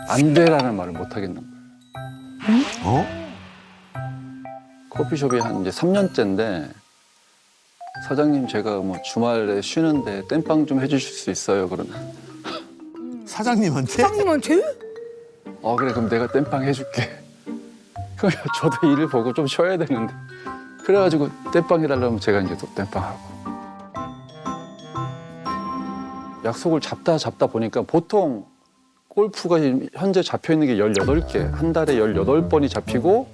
안 돼라는 말을 못 하겠는 거예요. 어? 커피숍이 한 이제 3년째인데 사장님 제가 뭐 주말에 쉬는데 땜빵 좀 해주실 수 있어요? 그러나 사장님한테? 사장님한테? 그래 그럼 내가 땜빵 해줄게. 그럼 저도 일을 보고 좀 쉬어야 되는데 그래가지고 땜빵 해달라면 제가 이제 또 땜빵하고 약속을 잡다 보니까 보통 골프가 현재 잡혀 있는 게 18개 한 달에 18번이 잡히고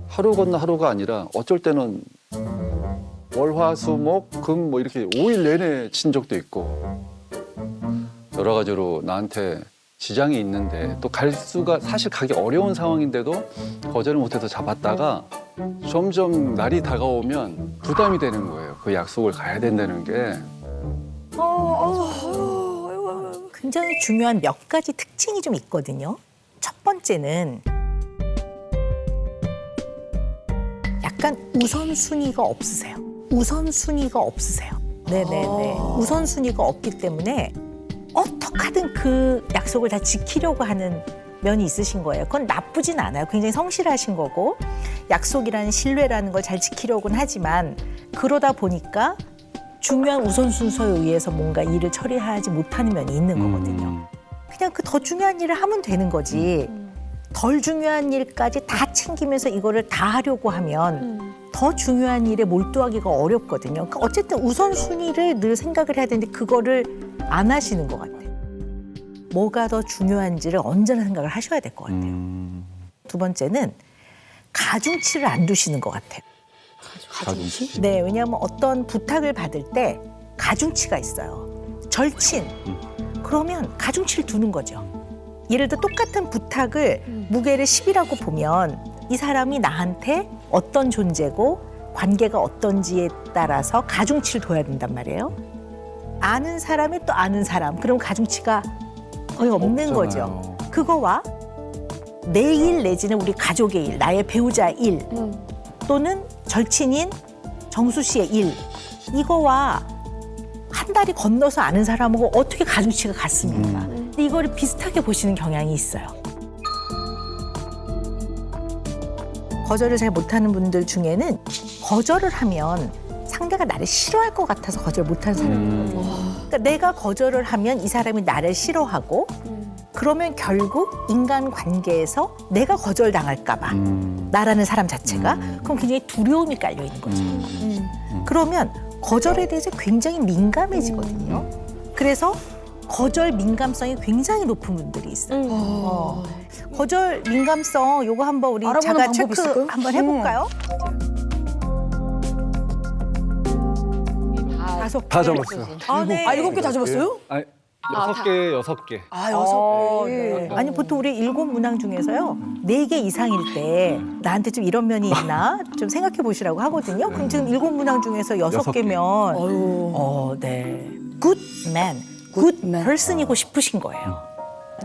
하루 건너 하루가 아니라 어쩔 때는 월화수목금 뭐 이렇게 5일 내내 친 적도 있고 여러 가지로 나한테 지장이 있는데 또 갈 수가 사실 가기 어려운 상황인데도 거절을 못해서 잡았다가 점점 날이 다가오면 부담이 되는 거예요. 그 약속을 가야 된다는 게. 굉장히 중요한 몇 가지 특징이 좀 있거든요. 첫 번째는 약간 우선순위가 없으세요. 우선순위가 없으세요. 네네네. 우선순위가 없기 때문에 어떻게든 그 약속을 다 지키려고 하는 면이 있으신 거예요. 그건 나쁘진 않아요. 굉장히 성실하신 거고 약속이라는 신뢰라는 걸 잘 지키려고는 하지만 그러다 보니까 중요한 우선순서에 의해서 뭔가 일을 처리하지 못하는 면이 있는 거거든요. 그냥 그 더 중요한 일을 하면 되는 거지. 덜 중요한 일까지 다 챙기면서 이거를 다 하려고 하면 더 중요한 일에 몰두하기가 어렵거든요. 그러니까 어쨌든 우선순위를 늘 생각을 해야 되는데 그거를 안 하시는 것 같아요. 뭐가 더 중요한지를 언제나 생각을 하셔야 될 것 같아요. 두 번째는 가중치를 안 두시는 것 같아요. 가중치? 네, 왜냐하면 어떤 부탁을 받을 때 가중치가 있어요. 절친. 그러면 가중치를 두는 거죠. 예를 들어 똑같은 부탁을 무게를 10이라고 보면 이 사람이 나한테 어떤 존재고 관계가 어떤지에 따라서 가중치를 둬야 된단 말이에요. 아는 사람이 또 아는 사람. 그럼 가중치가 거의 없는 없잖아요. 거죠. 그거와 내 일 내지는 우리 가족의 일, 나의 배우자의 일 또는 절친인 정수 씨의 일 이거와 한 달이 건너서 아는 사람하고 어떻게 가중치가 같습니까? 근데 이거를 비슷하게 보시는 경향이 있어요. 거절을 잘 못하는 분들 중에는 거절을 하면 상대가 나를 싫어할 것 같아서 거절 못하는 사람이 있거든요. 그러니까 내가 거절을 하면 이 사람이 나를 싫어하고 그러면 결국 인간관계에서 내가 거절당할까 봐 나라는 사람 자체가 그럼 굉장히 두려움이 깔려 있는 거죠. 그러면 거절에 대해서 굉장히 민감해지거든요. 그래서 거절 민감성이 굉장히 높은 분들이 있어요. 거절 민감성 요거 한번 우리 알아보는 자가 방법 체크 있을까요? 한번 해볼까요? 다 접었어요. 아, 네. 아, 7개 다 접었어요? 아니, 6개, 6개. 아, 6개. 네. 아니 보통 우리 7문항 중에서요 4개 이상일 때 나한테 좀 이런 면이 있나 좀 생각해 보시라고 하거든요. 그럼 지금 7문항 중에서 6개면 네. good man, good man. person이고 싶으신 거예요.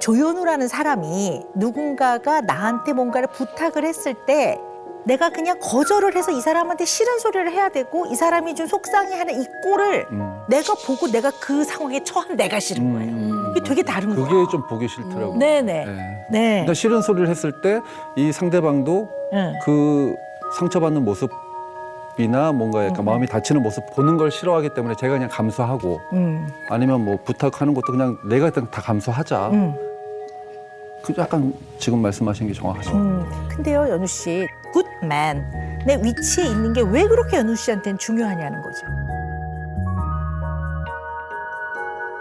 조현우라는 사람이 누군가가 나한테 뭔가를 부탁을 했을 때 내가 그냥 거절을 해서 이 사람한테 싫은 소리를 해야 되고 이 사람이 좀 속상해하는 이 꼴을 내가 보고 내가 그 상황에 처한 내가 싫은 거예요. 이게 되게 다른 거예요. 그게 좀 보기 싫더라고요. 네네. 네. 네. 그러니까 싫은 소리를 했을 때 이 상대방도 응. 그 상처받는 모습이나 뭔가 약간 마음이 다치는 모습 보는 걸 싫어하기 때문에 제가 그냥 감수하고 아니면 뭐 부탁하는 것도 그냥 내가 일단 다 감수하자. 그 약간 지금 말씀하신 게 정확하죠. 근데요, 연우 씨, 굿맨 내 위치에 있는 게 왜 그렇게 연우 씨한테는 중요하냐는 거죠.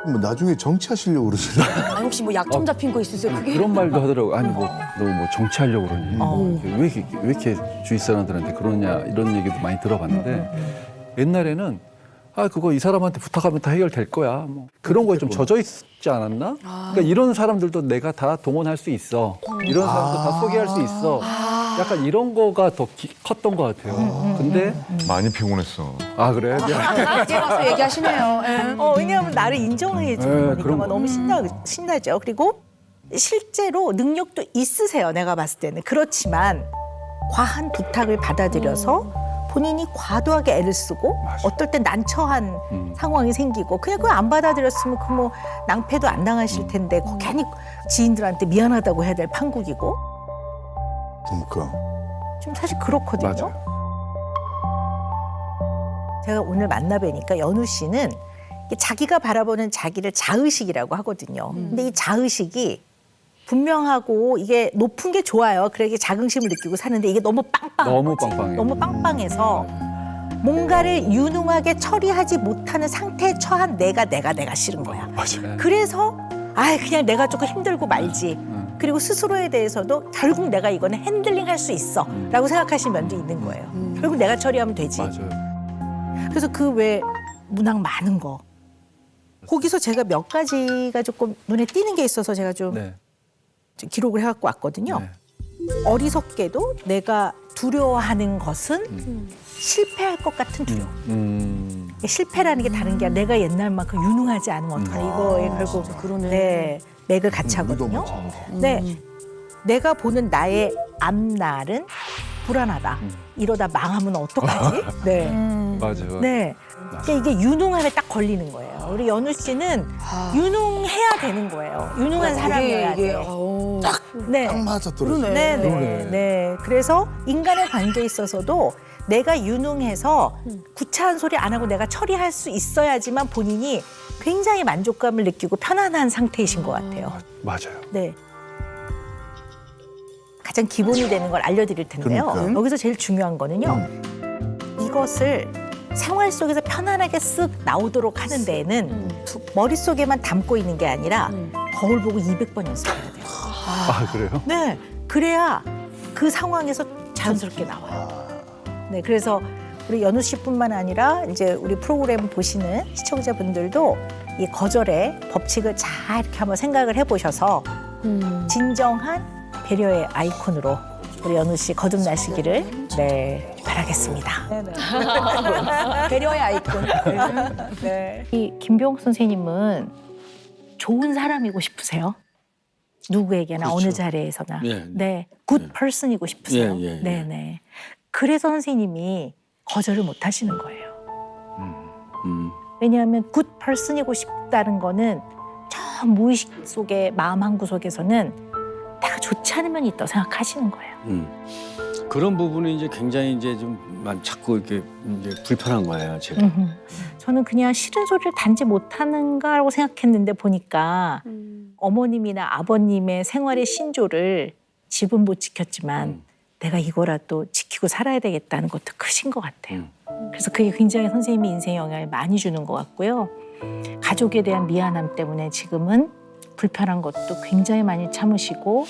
뭐 나중에 정치하시려고 그러시나? 아, 혹시 뭐 약점 잡힌 거 있으세요? 그게? 그런 말도 하더라고요. 아니 뭐 너 뭐 정치하려고 그러니? 왜 이렇게 주위 사람들한테 그러냐 이런 얘기도 많이 들어봤는데 옛날에는 아 그거 이 사람한테 부탁하면 다 해결될 거야. 뭐 그런 거에 좀 젖어 있지 않았나? 그러니까 이런 사람들도 내가 다 동원할 수 있어. 이런 사람도 다 소개할 수 있어. 약간 이런 거가 더 컸던 것 같아요. 근데 많이 피곤했어. 아 그래? 이제 와서 얘기하시네요. 예. 왜냐하면 나를 인정해 주는 네, 거니까 그런 막 너무 신나죠. 그리고 실제로 능력도 있으세요. 내가 봤을 때는. 그렇지만 과한 부탁을 받아들여서 본인이 과도하게 애를 쓰고 맞아. 어떨 땐 난처한 상황이 생기고 그냥 그걸 안 받아들였으면 그 뭐 낭패도 안 당하실 텐데 그거 괜히 지인들한테 미안하다고 해야 될 판국이고 그러니까. 좀 사실 그렇거든요. 맞아요. 제가 오늘 만나뵈니까 연우 씨는 이게 자기가 바라보는 자기를 자의식이라고 하거든요. 근데 이 자의식이 분명하고 이게 높은 게 좋아요. 그래 이게 자긍심을 느끼고 사는데 이게 너무 빵빵한 너무 거지. 빵빵해. 너무 빵빵해서 뭔가를 유능하게 처리하지 못하는 상태에 처한 내가 싫은 거야. 맞아요. 그래서 그냥 내가 조금 힘들고 말지. 그리고 스스로에 대해서도 결국 내가 이거는 핸들링 할 수 있어 라고 생각하시는 면도 있는 거예요. 결국 내가 처리하면 되지. 맞아요. 그래서 그 외 문항 많은 거. 거기서 제가 몇 가지가 조금 눈에 띄는 게 있어서 제가 좀 네. 기록을 해갖고 왔거든요. 네. 어리석게도 내가 두려워하는 것은 실패할 것 같은 두려움. 실패라는 게 다른 게 아니라 내가 옛날만큼 유능하지 않으면 어떡하나 이거에 결국 그러네. 네, 맥을 같이 우리도 하거든요. 마찬가지. 네, 내가 보는 나의 앞날은 불안하다. 이러다 망하면 어떡하지? 네. 맞아요. 네. 그러니까 이게 유능함에 딱 걸리는 거예요. 우리 연우 씨는 유능해야 되는 거예요. 유능한 사람이어야 돼요. 네. 딱 맞아 떨어지네. 네, 네, 그러네. 네. 그래서 인간의 관계에 있어서도 내가 유능해서 구차한 소리 안 하고 내가 처리할 수 있어야지만 본인이 굉장히 만족감을 느끼고 편안한 상태이신 것 같아요. 맞아요. 네. 가장 기본이 되는 걸 알려드릴 텐데요. 그러니까. 여기서 제일 중요한 거는요. 이것을 생활 속에서 편안하게 쓱 나오도록 하는 데에는 머릿속에만 담고 있는 게 아니라 거울 보고 200번 연습해야 돼요. 아, 그래요? 네. 그래야 그 상황에서 자연스럽게 나와요. 네. 그래서 우리 연우 씨뿐만 아니라 이제 우리 프로그램 보시는 시청자분들도 이 거절의 법칙을 잘 이렇게 한번 생각을 해보셔서 진정한 배려의 아이콘으로 우리 연우 씨 거듭나시기를 네 바라겠습니다. 배려의 아이콘. 네. 이 김병욱 선생님은 좋은 사람이고 싶으세요? 누구에게나 그렇죠. 어느 자리에서나. 예. 네, good person이고 싶으세요. 예, 예, 예. 네, 네. 그래서 선생님이 거절을 못 하시는 거예요. 음. 왜냐하면 good person이고 싶다는 거는 저 무의식 속에 마음 한구석에서는 내가 좋지 않은 면이 있다고 생각하시는 거예요. 그런 부분이 이제 굉장히 이제 좀 자꾸 이렇게 이제 불편한 거예요, 제가. 저는 그냥 싫은 소리를 단지 못하는가라고 생각했는데 보니까 어머님이나 아버님의 생활의 신조를 집은 못 지켰지만 내가 이거라도 지키고 살아야 되겠다는 것도 크신 것 같아요. 그래서 그게 굉장히 선생님이 인생에 영향을 많이 주는 것 같고요. 가족에 대한 미안함 때문에 지금은 불편한 것도 굉장히 많이 참으시고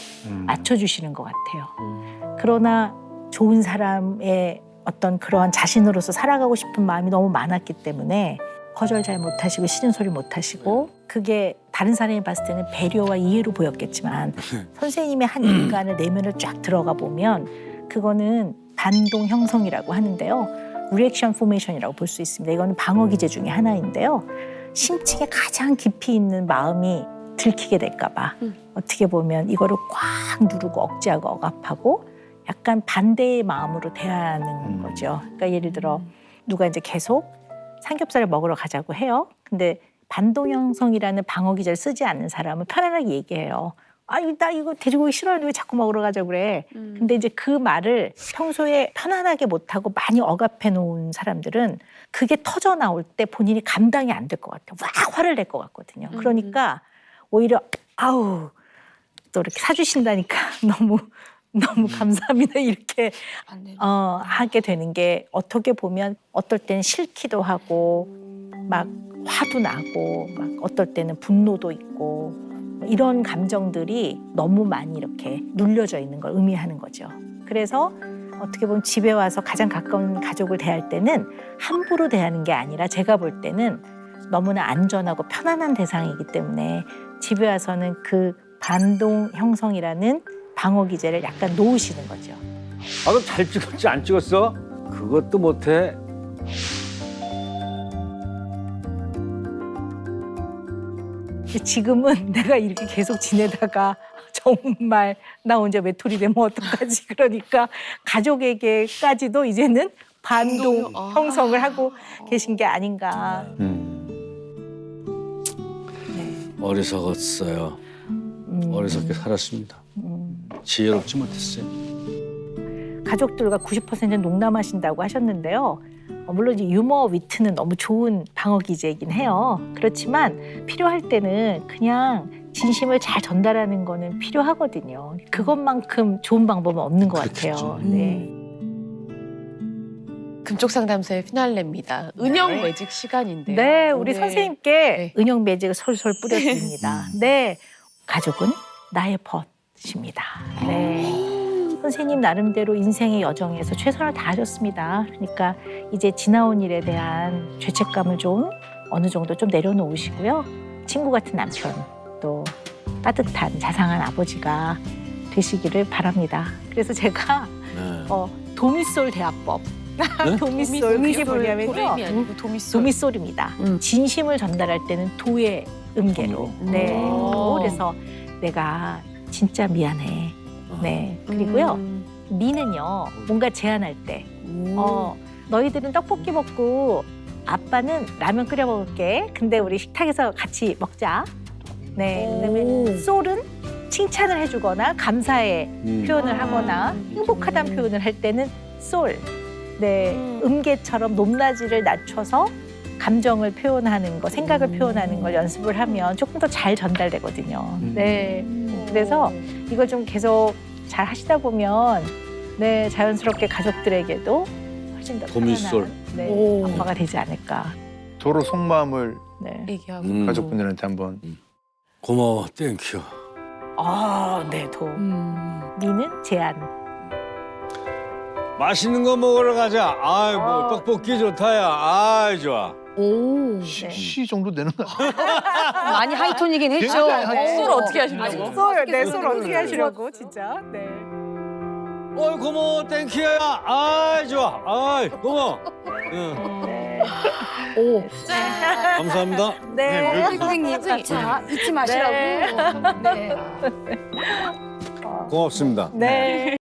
맞춰주시는 것 같아요. 그러나 좋은 사람의 어떤 그러한 자신으로서 살아가고 싶은 마음이 너무 많았기 때문에 거절 잘 못하시고 싫은 소리 못하시고 그게 다른 사람이 봤을 때는 배려와 이해로 보였겠지만 선생님의 한 인간을 내면을 쫙 들어가 보면 그거는 반동 형성이라고 하는데요. 리액션 포메이션이라고 볼 수 있습니다. 이거는 방어 기제 중에 하나인데요. 심층에 가장 깊이 있는 마음이 들키게 될까 봐 어떻게 보면 이거를 꽉 누르고 억제하고 억압하고 약간 반대의 마음으로 대하는 거죠. 그러니까 예를 들어 누가 이제 계속 삼겹살을 먹으러 가자고 해요. 근데 반동 형성이라는 방어 기제를 쓰지 않는 사람은 편안하게 얘기해요. 나 이거 돼지고기 싫어하는데 왜 자꾸 먹으러 가자고 그래. 근데 이제 그 말을 평소에 편안하게 못하고 많이 억압해 놓은 사람들은 그게 터져 나올 때 본인이 감당이 안 될 것 같아요. 막 화를 낼 것 같거든요. 그러니까 오히려 또 이렇게 사주신다니까 너무 감사합니다 이렇게 하게 되는 게 어떻게 보면 어떨 때는 싫기도 하고 막 화도 나고 막 어떨 때는 분노도 있고 이런 감정들이 너무 많이 이렇게 눌려져 있는 걸 의미하는 거죠. 그래서 어떻게 보면 집에 와서 가장 가까운 가족을 대할 때는 함부로 대하는 게 아니라 제가 볼 때는 너무나 안전하고 편안한 대상이기 때문에 집에 와서는 그 반동 형성이라는 방어 기제를 약간 놓으시는 거죠. 그럼 잘 찍었지 안 찍었어? 그것도 못해. 지금은 내가 이렇게 계속 지내다가 정말 나 혼자 외톨이 되면 어떡하지? 그러니까 가족에게까지도 이제는 반동 아. 형성을 하고 계신 게 아닌가. 어리석었어요. 어리석게 살았습니다. 지혜롭지 못했어요. 가족들과 90% 농담하신다고 하셨는데요. 물론 이제 유머 위트는 너무 좋은 방어 기제이긴 해요. 그렇지만 필요할 때는 그냥 진심을 잘 전달하는 거는 필요하거든요. 그것만큼 좋은 방법은 없는 것 같아요. 그렇겠죠. 네. 금쪽 상담소의 피날레입니다. 은영 매직 시간인데요. 네, 우리 오늘 선생님께 네. 은영 매직을 솔솔 뿌려드립니다. 네, 가족은 나의 벗입니다. 네, 선생님 나름대로 인생의 여정에서 최선을 다하셨습니다. 그러니까 이제 지나온 일에 대한 죄책감을 좀 어느 정도 좀 내려놓으시고요. 친구 같은 남편, 또 따뜻한 자상한 아버지가 되시기를 바랍니다. 그래서 제가 네. 도미솔 대화법. 네? 도미솔 그게 뭐냐면요. 도레미 아니고 도미솔. 도미솔입니다. 진심을 전달할 때는 도의 음계로. 네. 오. 그래서 내가 진짜 미안해. 네. 그리고요. 미는요. 뭔가 제안할 때. 너희들은 떡볶이 먹고 아빠는 라면 끓여 먹을게. 근데 우리 식탁에서 같이 먹자. 네. 그다음에 솔은 칭찬을 해주거나 감사의 표현을 하거나 행복하다는 표현을 할 때는 솔. 네. 음계처럼 높낮이를 낮춰서 감정을 표현하는 거, 생각을 표현하는 걸 연습을 하면 조금 더 잘 전달되거든요. 네. 그래서 이걸 좀 계속 잘 하시다 보면 네, 자연스럽게 가족들에게도 훨씬 더 도미솔. 편안한 네, 아빠가 되지 않을까. 서로 속마음을 네. 얘기하고. 가족분들한테 한번. 고마워, 땡큐. 아, 네, 도. 미는 제안. 맛있는 거 먹으러 가자. 아이 뭐 떡볶이 좋다야. 아이 좋아. 시 정도 되는 거 많이 하이톤이긴 했죠. 술 어떻게 하시려고? 솔, 네, 솔 어떻게 하시려고, 진짜. 네. 어이 고마워, 땡큐야. 아이 좋아. 아이 고마워. 응. 오. 감사합니다. 네. 선생님, 자, 잊지 마시라고. 네. 고맙습니다. 네.